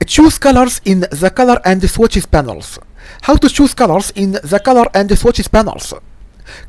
Choose colors in the color and swatches panels. How to choose colors in the color and swatches panels.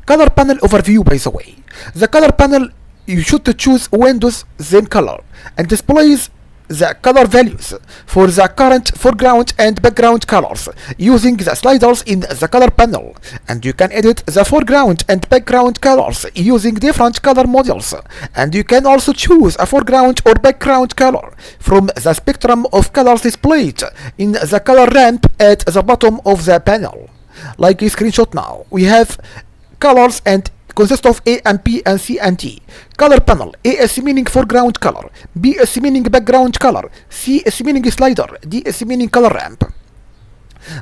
Color panel overview, by the way. The color panel, you should choose windows, then color, and displays the color values for the current foreground and background colors using the sliders in the color panel, and you can edit the foreground and background colors using different color models, and you can also choose a foreground or background color from the spectrum of colors displayed in the color ramp at the bottom of the panel. Like a screenshot now, we have colors and consist of A and B and C and D. Color panel: A is meaning foreground color, B is meaning background color, C is meaning slider, D is meaning color ramp.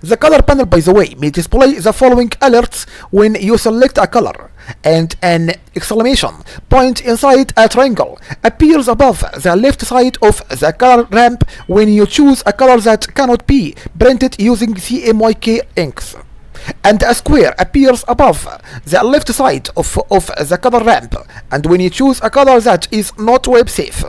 The color panel, by the way, may display the following alerts when you select a color, and an exclamation point inside a triangle appears above the left side of the color ramp when you choose a color that cannot be printed using CMYK inks, and a square appears above the left side of the color ramp and when you choose a color that is not web safe.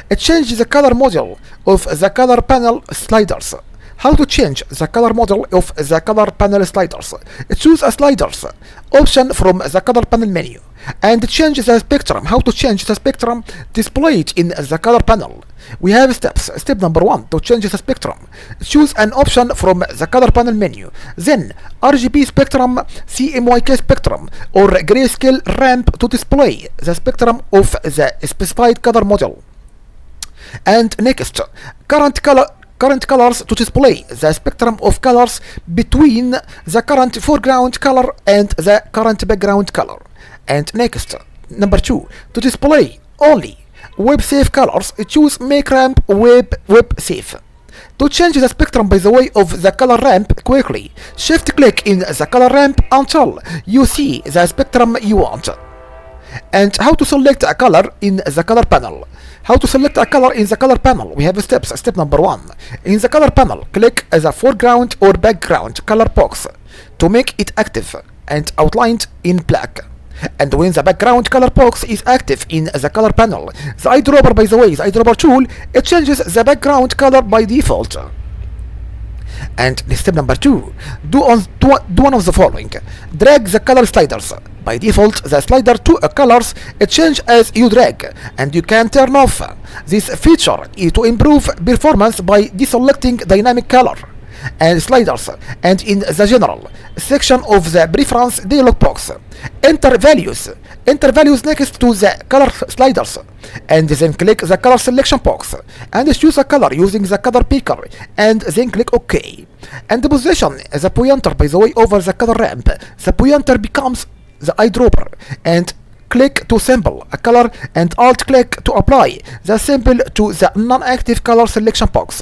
It changes the color model of the color panel sliders. How to change the color model of the color panel sliders? Choose a sliders option from the color panel menu and change the spectrum. How to change the spectrum displayed in the color panel? We have steps. Step number 1, to change the spectrum. Choose an option from the color panel menu. Then RGB spectrum, CMYK spectrum, or grayscale ramp to display the spectrum of the specified color model. And next, current colors to display the spectrum of colors between the current foreground color and the current background color. And next, number 2, to display only web safe colors, choose make ramp web safe. To change the spectrum, by the way, of the color ramp quickly, shift click in the color ramp until you see the spectrum you want. And how to select a color in the color panel? How to select a color in the color panel? We have steps. Step number 1. In the color panel, click the foreground or background color box to make it active and outlined in black. And when the background color box is active in the color panel, the eyedropper, by the way, the eyedropper tool, it changes the background color by default. And step number 2, do one of the following. Drag the color sliders. By default, the slider to colors it change as you drag, and you can turn off this feature to improve performance by deselecting dynamic color and sliders. And in the general section of the preference dialog box, enter values next to the color sliders, and then click the color selection box and choose a color using the color picker, and then click OK. And position the pointer, by the way, over the color ramp. The pointer becomes the eyedropper, and click to sample a color and alt click to apply the sample to the non-active color selection box.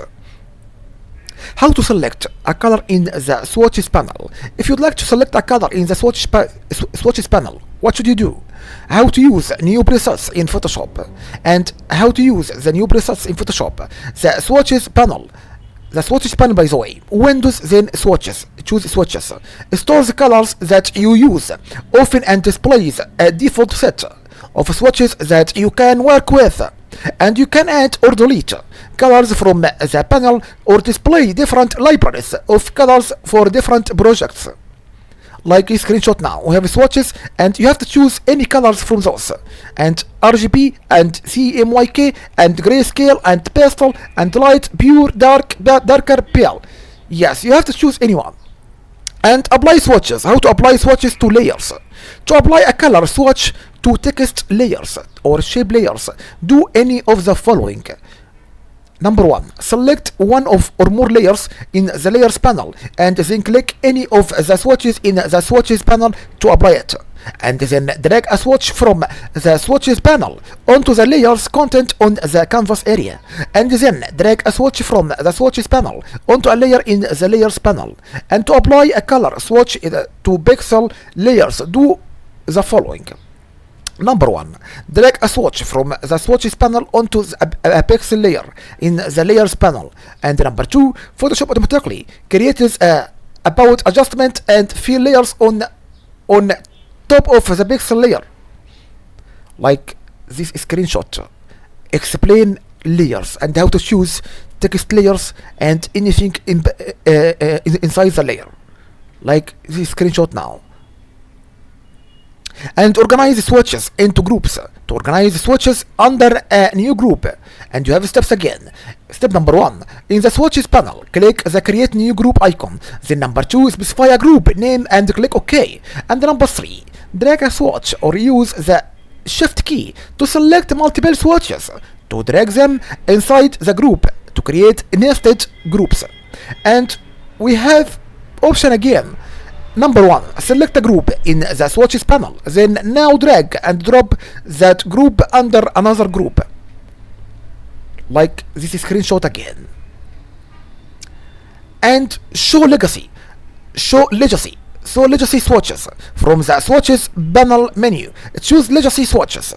How to select a color in the swatches panel? If you'd like to select a color in the swatches panel, what should you do? How to use new presets in Photoshop, and how to use the new presets in Photoshop. The swatches panel, by the way, Windows, then swatches. Choose swatches. Store the colors that you use often and displays a default set of swatches that you can work with. And you can add or delete colors from the panel or display different libraries of colors for different projects. Like a screenshot now, we have swatches and you have to choose any colors from those, and RGB and CMYK and grayscale and pastel and light, pure, darker, pale. Yes, you have to choose anyone. And apply swatches. How to apply swatches to layers? To apply a color swatch to text layers or shape layers, do any of the following. Number 1, select one of or more layers in the layers panel and then click any of the swatches in the swatches panel to apply it. And then drag a swatch from the swatches panel onto the layers content on the canvas area. And then drag a swatch from the swatches panel onto a layer in the layers panel. And to apply a color swatch to pixel layers, do the following. Number 1, drag a swatch from the swatches panel onto a pixel layer in the layers panel. And number 2, Photoshop automatically creates about adjustment and fill layers on top of the pixel layer. Like this screenshot, explain layers and how to choose text layers, and anything inside the layer, like this screenshot now. And organize swatches into groups. To organize swatches under a new group, and you have steps again. Step number 1, in the swatches panel, click the create new group icon. Then number 2, specify a group name and click OK. And number 3, drag a swatch or use the shift key to select multiple swatches to drag them inside the group to create nested groups. And we have option again. Number 1, select a group in the swatches panel, then now drag and drop that group under another group, like this screenshot again. And show legacy swatches from the swatches panel menu. Choose legacy swatches.